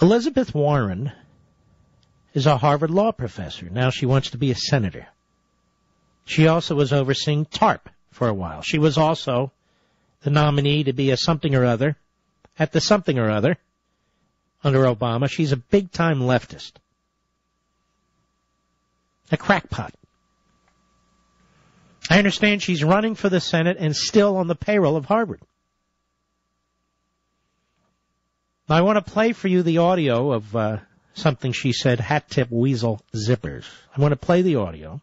Elizabeth Warren is a Harvard law professor. Now she wants to be a senator. She also was overseeing TARP for a while. She was also the nominee to be a something or other at the something or other under Obama. She's a big-time leftist. A crackpot. I understand she's running for the Senate and still on the payroll of Harvard. Now, I want to play for you the audio of something she said, hat tip weasel zippers. I want to play the audio.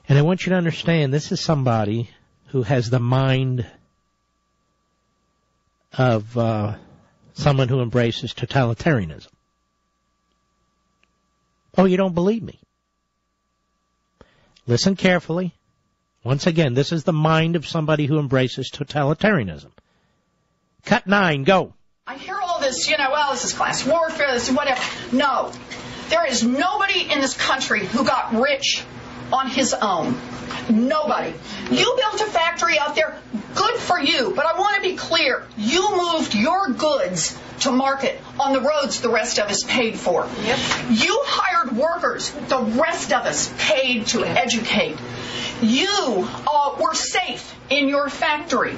And I want you to understand this is somebody who has the mind of someone who embraces totalitarianism. Oh, you don't believe me? Listen carefully. Once again, this is the mind of somebody who embraces totalitarianism. Cut 9, go. I hear all this, well, this is class warfare, this is whatever. No. There is nobody in this country who got rich on his own. Nobody. You built a factory out there, good for you, but I want to be clear. You moved your goods to market on the roads the rest of us paid for. Yep. You hired workers the rest of us paid to educate. You were safe in your factory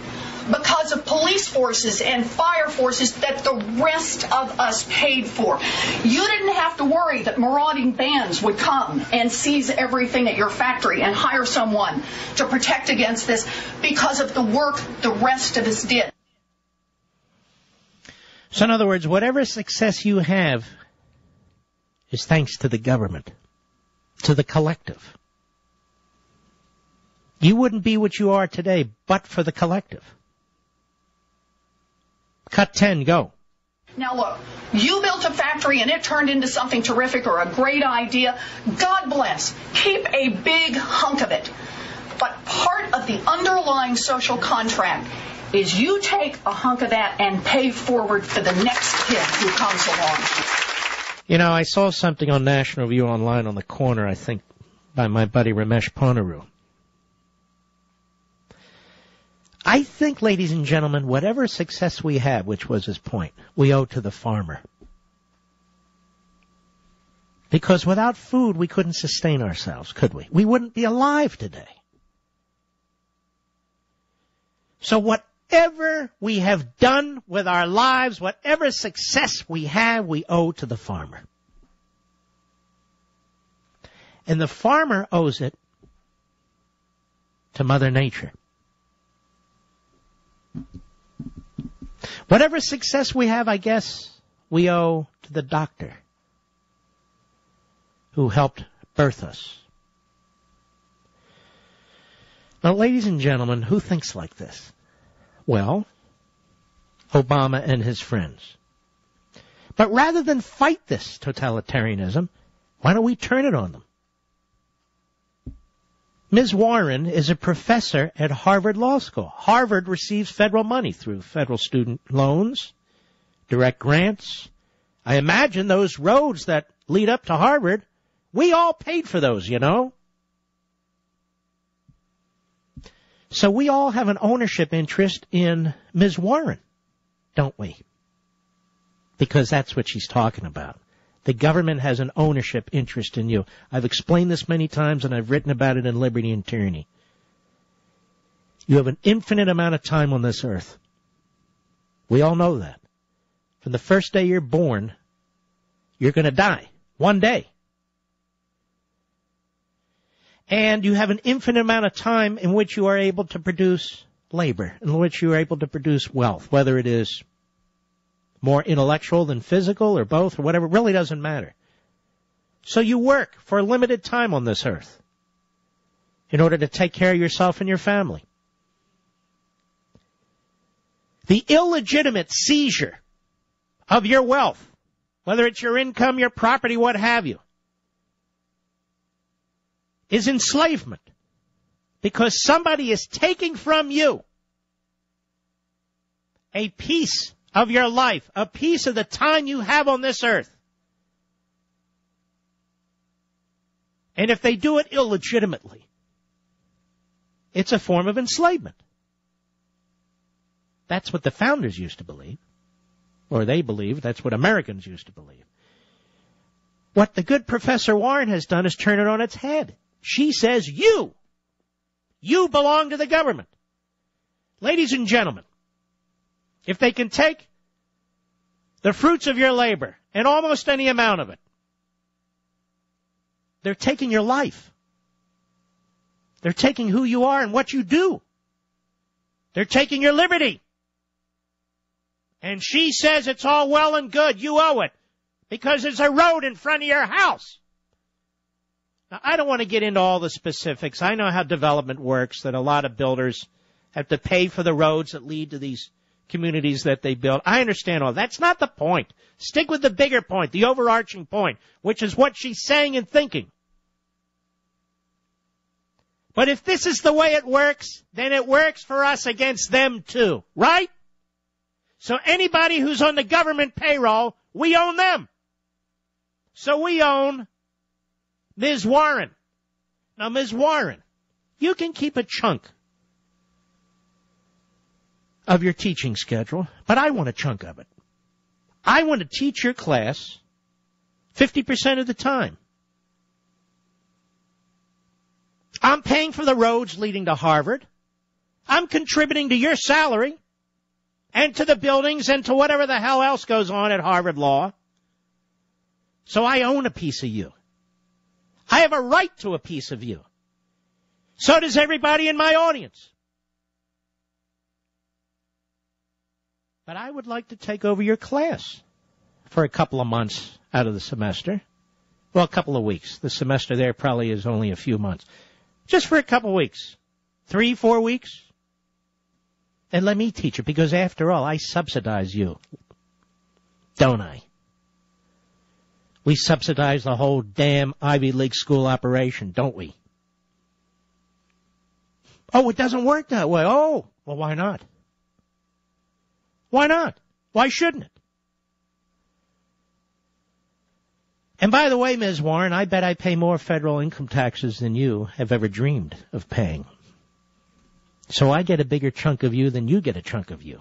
because of police forces and fire forces that the rest of us paid for. You didn't have to worry that marauding bands would come and seize everything at your factory and hire someone to protect against this because of the work the rest of us did. So in other words, whatever success you have is thanks to the government, to the collective. You wouldn't be what you are today but for the collective. Cut 10, go. Now look, you built a factory and it turned into something terrific or a great idea. God bless. Keep a big hunk of it. But part of the underlying social contract is you take a hunk of that and pay forward for the next kid who comes along. I saw something on National Review Online on the corner, I think, by my buddy Ramesh Ponaru. I think, ladies and gentlemen, whatever success we have, which was his point, we owe to the farmer. Because without food, we couldn't sustain ourselves, could we? We wouldn't be alive today. So whatever we have done with our lives, whatever success we have, we owe to the farmer. And the farmer owes it to Mother Nature. Whatever success we have, I guess, we owe to the doctor who helped birth us. Now, ladies and gentlemen, who thinks like this? Well, Obama and his friends. But rather than fight this totalitarianism, why don't we turn it on them? Ms. Warren is a professor at Harvard Law School. Harvard receives federal money through federal student loans, direct grants. I imagine those roads that lead up to Harvard, we all paid for those, So we all have an ownership interest in Ms. Warren, don't we? Because that's what she's talking about. The government has an ownership interest in you. I've explained this many times, and I've written about it in Liberty and Tyranny. You have an infinite amount of time on this earth. We all know that. From the first day you're born, you're going to die. One day. And you have an infinite amount of time in which you are able to produce labor, in which you are able to produce wealth, whether it is more intellectual than physical or both or whatever, it really doesn't matter. So you work for a limited time on this earth in order to take care of yourself and your family. The illegitimate seizure of your wealth, whether it's your income, your property, what have you, is enslavement because somebody is taking from you a piece of your life, a piece of the time you have on this earth. And if they do it illegitimately, it's a form of enslavement. That's what the founders used to believe. or they believe, that's what Americans used to believe. What the good Professor Warren has done is turn it on its head. She says you belong to the government. Ladies and gentlemen, if they can take the fruits of your labor, and almost any amount of it, they're taking your life. They're taking who you are and what you do. They're taking your liberty. And she says it's all well and good. You owe it because there's a road in front of your house. Now, I don't want to get into all the specifics. I know how development works, that a lot of builders have to pay for the roads that lead to these communities that they build. I understand all. That's not the point. Stick with the bigger point, the overarching point, which is what she's saying and thinking. But if this is the way it works, then it works for us against them too, right? So anybody who's on the government payroll, we own them. So we own Ms. Warren. Now, Ms. Warren, you can keep a chunk of your teaching schedule, but I want a chunk of it. I want to teach your class 50% of the time. I'm paying for the roads leading to Harvard. I'm contributing to your salary and to the buildings and to whatever the hell else goes on at Harvard Law. So I own a piece of you. I have a right to a piece of you. So does everybody in my audience. But I would like to take over your class for a couple of months out of the semester. Well, a couple of weeks. The semester there probably is only a few months. Just for a couple of weeks. 3-4 weeks. And let me teach it, because after all, I subsidize you. Don't I? We subsidize the whole damn Ivy League school operation, don't we? Oh, it doesn't work that way. Oh, well, why not? Why not? Why shouldn't it? And by the way, Ms. Warren, I bet I pay more federal income taxes than you have ever dreamed of paying. So I get a bigger chunk of you than you get a chunk of you.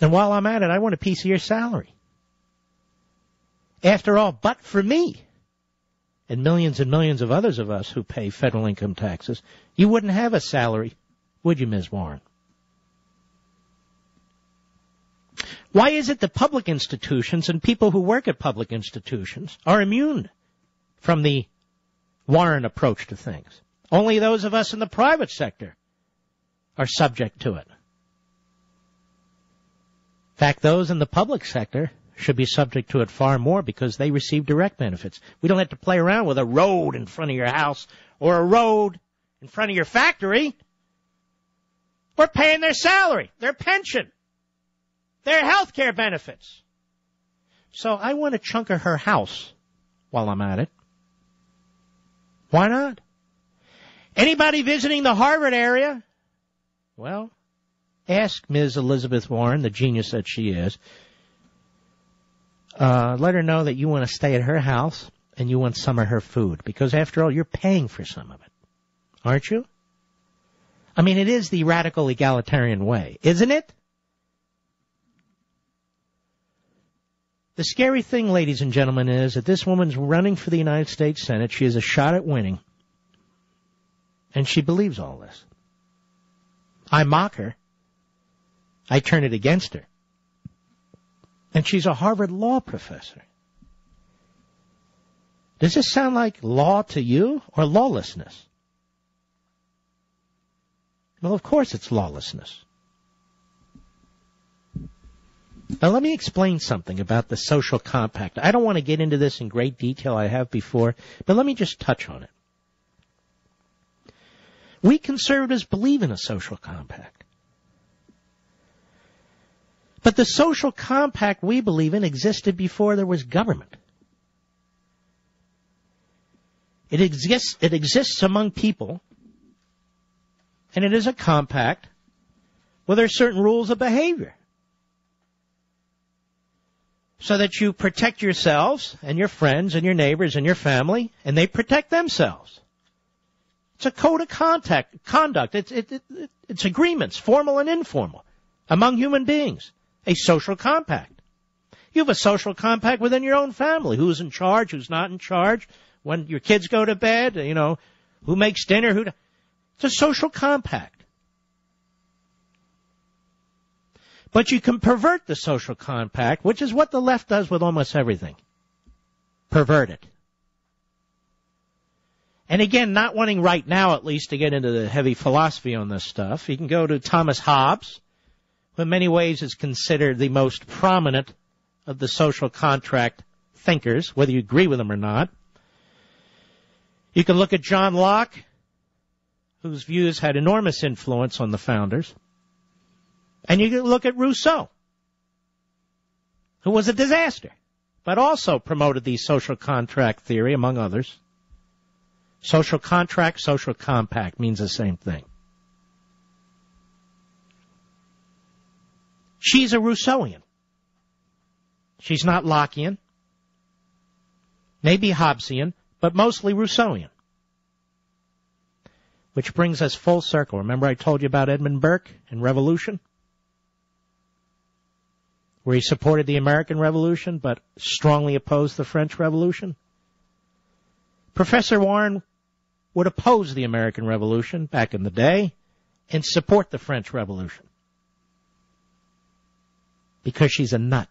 And while I'm at it, I want a piece of your salary. After all, but for me, and millions of others of us who pay federal income taxes, you wouldn't have a salary, would you, Ms. Warren? Why is it that public institutions and people who work at public institutions are immune from the Warren approach to things? Only those of us in the private sector are subject to it. In fact, those in the public sector should be subject to it far more because they receive direct benefits. We don't have to play around with a road in front of your house or a road in front of your factory. We're paying their salary, their pension, their health care benefits. So I want a chunk of her house while I'm at it. Why not? Anybody visiting the Harvard area? Well, ask Ms. Elizabeth Warren, the genius that she is. Let her know that you want to stay at her house and you want some of her food. Because after all, you're paying for some of it. Aren't you? I mean, it is the radical egalitarian way, isn't it? The scary thing, ladies and gentlemen, is that this woman's running for the United States Senate. She has a shot at winning. And she believes all this. I mock her. I turn it against her. And she's a Harvard law professor. Does this sound like law to you or lawlessness? Well, of course it's lawlessness. Now, let me explain something about the social compact. I don't want to get into this in great detail. I have before, but let me just touch on it. We conservatives believe in a social compact. But the social compact we believe in existed before there was government. It exists among people, and it is a compact where there are certain rules of behavior, so that you protect yourselves and your friends and your neighbors and your family, and they protect themselves. It's a code of conduct. It's agreements, formal and informal, among human beings. a social compact. You have a social compact within your own family. Who's in charge, who's not in charge, when your kids go to bed, who makes dinner, it's a social compact. But you can pervert the social compact, which is what the left does with almost everything. Pervert it. And again, not wanting right now at least to get into the heavy philosophy on this stuff, you can go to Thomas Hobbes, who in many ways is considered the most prominent of the social contract thinkers, whether you agree with them or not. You can look at John Locke, whose views had enormous influence on the founders. And you can look at Rousseau, who was a disaster, but also promoted the social contract theory, among others. Social contract, social compact means the same thing. She's a Rousseauian. She's not Lockean, maybe Hobbesian, but mostly Rousseauian. Which brings us full circle. Remember I told you about Edmund Burke and Revolution? Where he supported the American Revolution but strongly opposed the French Revolution? Professor Warren would oppose the American Revolution back in the day and support the French Revolution. Because she's a nut.